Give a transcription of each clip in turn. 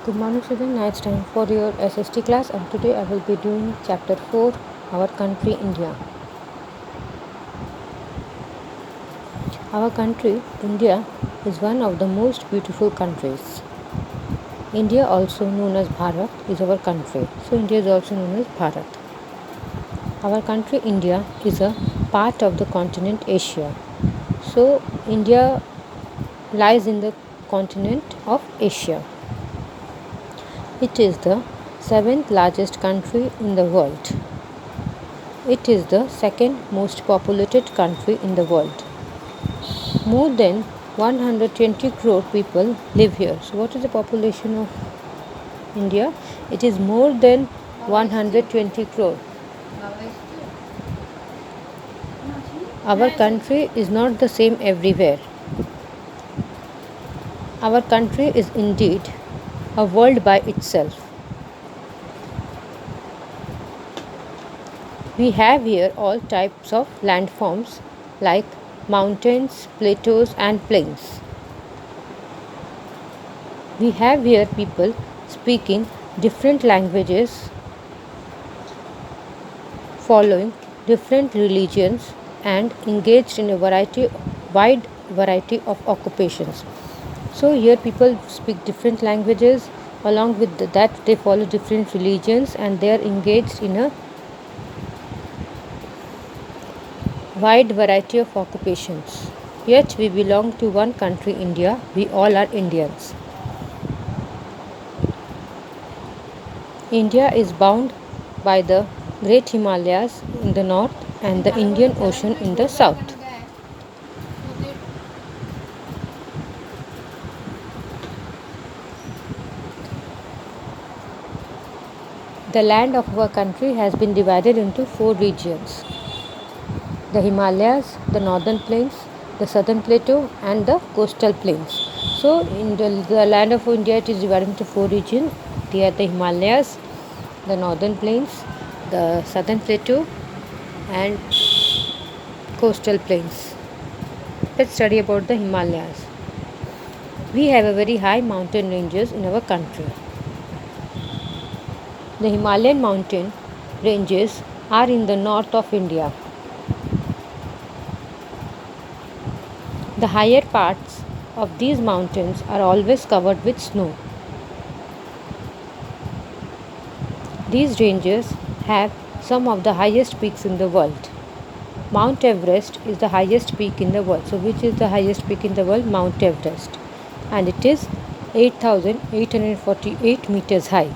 Good morning student, now it's time for your SST class and today I will be doing chapter 4, our country India. Our country India is one of the most beautiful countries. India, also known as Bharat, is our country. So India is also known as Bharat. Our country India is a part of the continent Asia. So India lies in the continent of Asia. It is the seventh largest country in the world. It is the second most populated country in the world. More than 120 crore people live here. So, what is the population of India? It is more than 120 crore. Our country is not the same everywhere. Our country is indeed a world by itself. We have here all types of landforms like mountains, plateaus, and plains. We have here people speaking different languages, following different religions, and engaged in a wide variety of occupations. So here people speak different languages, along with that they follow different religions, and they are engaged in a wide variety of occupations. Yet we belong to one country, India. We all are Indians. India is bound by the Great Himalayas in the north and the Indian Ocean in the south. The land of our country has been divided into 4 regions: the Himalayas, the northern plains, the southern plateau, and the coastal plains. So, in the land of India, it is divided into 4 regions. They are the Himalayas, the northern plains, the southern plateau, and coastal plains. Let's study about the Himalayas. We have a very high mountain ranges in our country. The Himalayan mountain ranges are in the north of India. The higher parts of these mountains are always covered with snow. These ranges have some of the highest peaks in the world. Mount Everest is the highest peak in the world. So, which is the highest peak in the world? Mount Everest. And it is 8,848 meters high.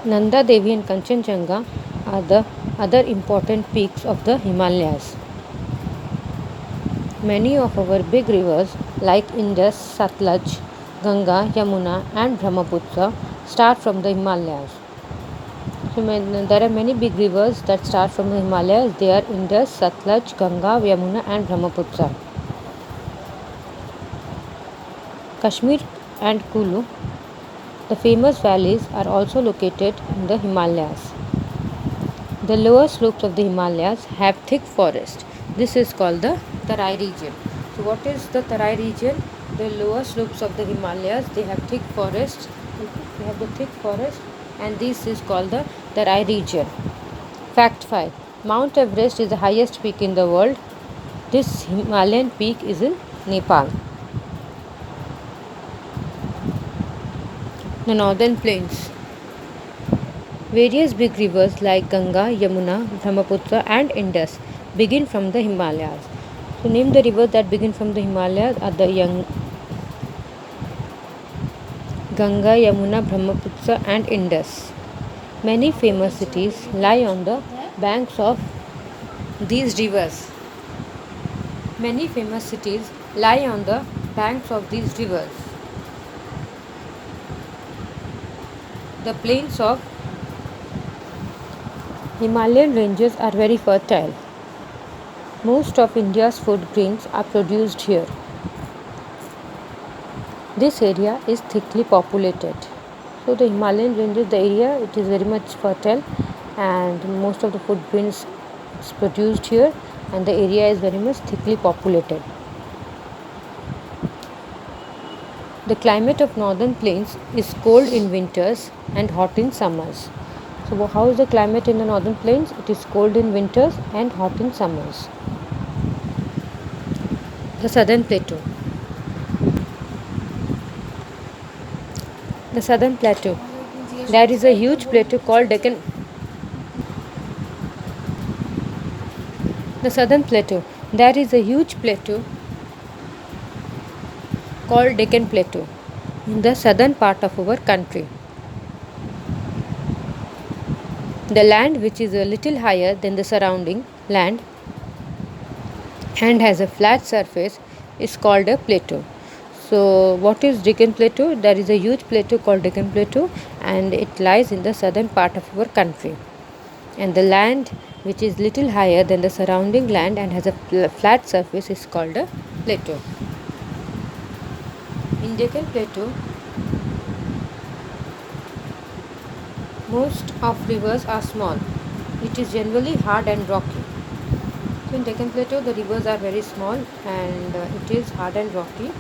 Nanda Devi and Kanchenjunga are the other important peaks of the Himalayas. Many of our big rivers like Indus, Satluj, Ganga, Yamuna, and Brahmaputra start from the Himalayas. So there are many big rivers that start from the Himalayas. They are Indus, Satluj, Ganga, Yamuna, and Brahmaputra. Kashmir and Kulu, the famous valleys, are also located in the Himalayas. The lower slopes of the Himalayas have thick forest. This is called the Tarai region. So what is the Tarai region? The lower slopes of the Himalayas, they have thick forest. They have the thick forest, and this is called the Tarai region. Fact 5. Mount Everest is the highest peak in the world. This Himalayan peak is in Nepal. The northern plains. Various big rivers like Ganga, Yamuna, Brahmaputra, and Indus begin from the Himalayas. So name the rivers that begin from the Himalayas are the Ganga, Yamuna, Brahmaputra, and Indus. Many famous cities lie on the banks of these rivers. Many famous cities lie on the banks of these rivers. The plains of Himalayan ranges are very fertile. Most of India's food grains are produced here. This area is thickly populated. So the Himalayan ranges, the area, it is very much fertile, and most of the food grains is produced here, and the area is very much thickly populated. The climate of northern plains is cold in winters and hot in summers. So, how is the climate in the northern plains? It is cold in winters and hot in summers. The southern plateau. The southern plateau. There is a huge plateau called Deccan. The southern plateau. There is a huge plateau called Deccan Plateau in the southern part of our country. The land, which is a little higher than the surrounding land and has a flat surface, is called a plateau. So, what is Deccan Plateau? There is a huge plateau called Deccan Plateau, and it lies in the southern part of our country. And the land, which is little higher than the surrounding land and has a flat surface, is called a plateau. In Deccan Plateau, most of rivers are small. It is generally hard and rocky. So in Deccan Plateau, the rivers are very small and it is hard and rocky.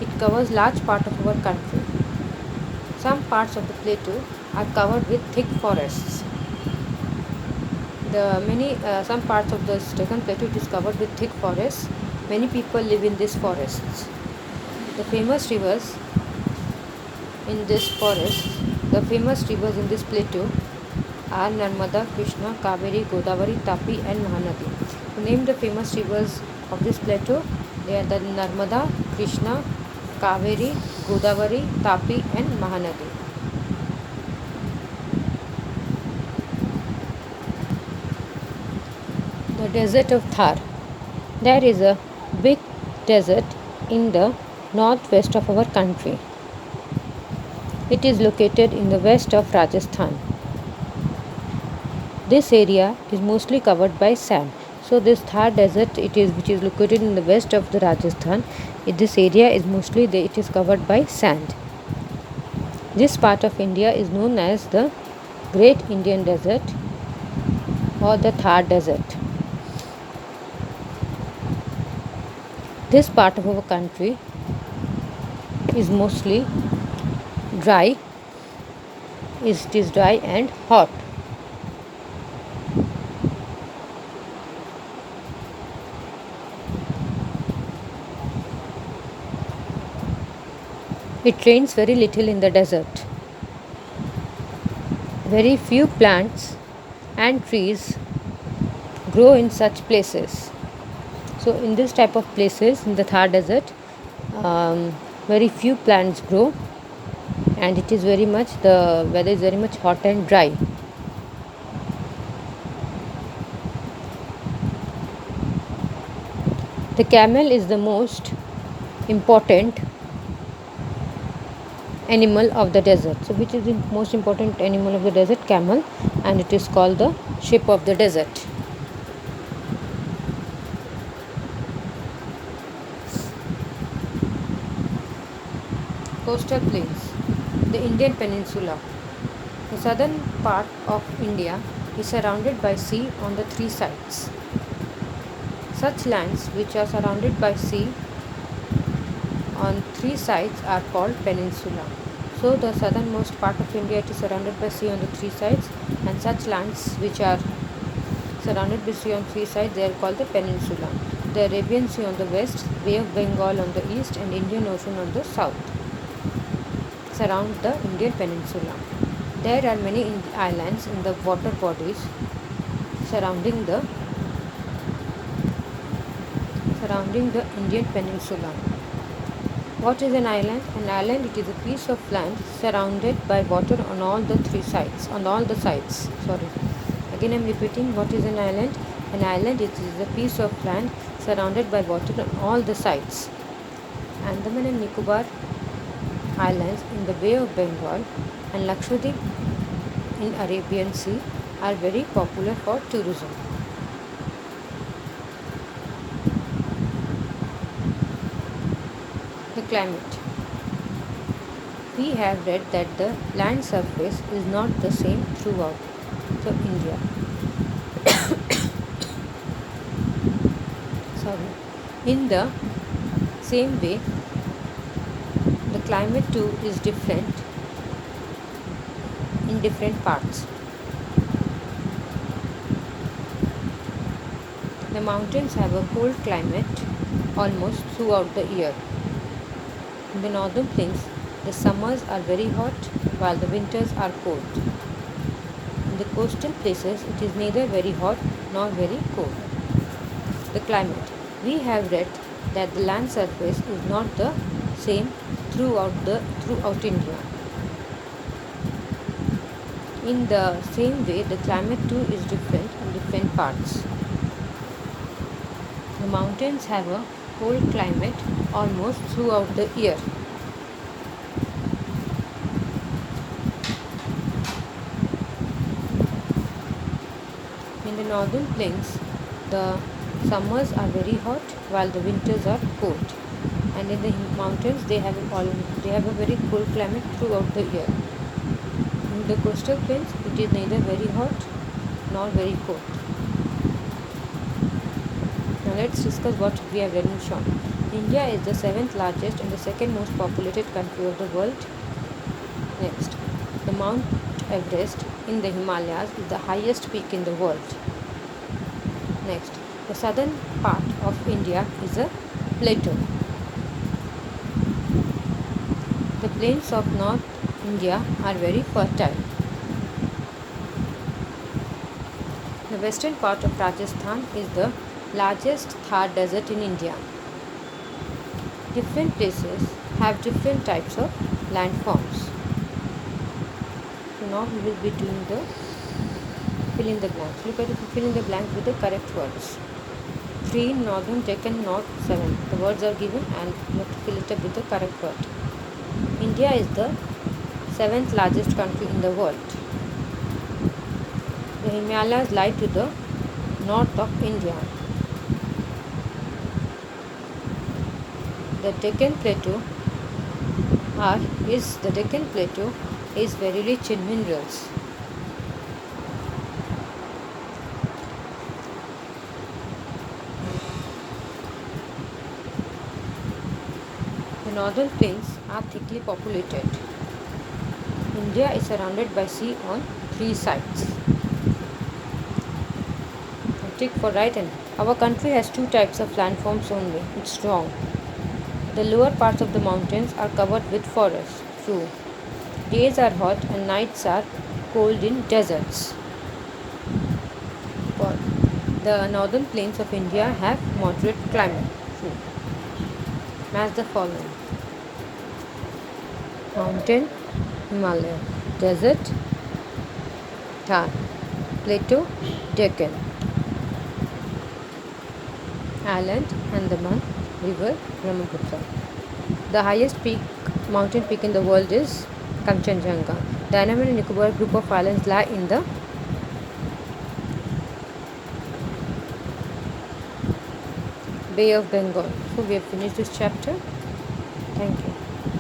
It covers large part of our country. Some parts of the plateau are covered with thick forests. Some parts of the Deccan Plateau is covered with thick forests. Many people live in these forests. The famous rivers in this forest, the famous rivers in this plateau are Narmada, Krishna, Kaveri, Godavari, Tapi and Mahanadi. To name the famous rivers of this plateau, they are the Narmada, Krishna, Kaveri, Godavari, Tapi and Mahanadi. The desert of Thar. There is a big desert in the northwest of our country. It is located in the west of Rajasthan. This area is mostly covered by sand. So this Thar desert, which is located in the west of the Rajasthan. This area is it is covered by sand. This part of India is known as the Great Indian Desert or the Thar Desert. This part of our country is mostly dry. It is dry and hot. It rains very little in the desert. Very few plants and trees grow in such places. So in this type of places, in the Thar desert, very few plants grow, and the weather is very much hot and dry. The camel is the most important animal of the desert. So which is the most important animal of the desert? Camel, and it is called the sheep of the desert. Coastal plains. The Indian Peninsula. The southern part of India is surrounded by sea on the three sides. Such lands which are surrounded by sea on three sides are called peninsula. So the southernmost part of India, it is surrounded by sea on the three sides, and such lands which are surrounded by sea on three sides, they are called the peninsula. The Arabian Sea on the west, Bay of Bengal on the east, and Indian Ocean on the south surround the Indian peninsula. There are many islands in the water bodies surrounding the Indian peninsula. What is an island? An island, it is a piece of land surrounded by water on all the sides. Again I am repeating, what is an island? An island, it is a piece of land surrounded by water on all the sides. Andaman and Nicobar Islands in the Bay of Bengal and Lakshadweep in Arabian Sea are very popular for tourism. The climate. We have read that the land surface is not the same throughout India. In the same way, the climate too is different in different parts. The mountains have a cold climate almost throughout the year. In the northern plains, the summers are very hot while the winters are cold. In the coastal places, it is neither very hot nor very cold. The climate. We have read that the land surface is not the same throughout India. In the same way, the climate too is different in different parts. The mountains have a cold climate almost throughout the year. In the northern plains, the summers are very hot while the winters are cold. And in the mountains, they have a very cold climate throughout the year. In the coastal plains, it is neither very hot nor very cold. Now let's discuss what we have read and shown. India is the 7th largest and the second most populated country of the world. Next, the Mount Everest in the Himalayas is the highest peak in the world. Next, the southern part of India is a plateau. The plains of North India are very fertile. The western part of Rajasthan is the largest Thar desert in India. Different places have different types of landforms. So now we will be doing the fill in the blanks. Look at the fill in the blank with the correct words. 3 Northern Deccan North 7. The words are given and you have to fill it up with the correct word. India is the 7th largest country in the world. The Himalayas lie to the north of India. The Deccan Plateau is very rich in minerals. The northern plains are thickly populated. India is surrounded by sea on 3 sides. Tick for right and our country has 2 types of landforms only. It's wrong. The lower parts of the mountains are covered with forests. True. Days are hot and nights are cold in deserts. The northern plains of India have moderate climate. True. Match the following. Mountain, Himalaya. Desert, Thar. Plateau, Deccan. Island, Andaman. River, Brahmaputra. The highest mountain peak in the world is Kanchenjunga. The Andaman and Nicobar group of islands lie in the Bay of Bengal. So we have finished this chapter. Thank you.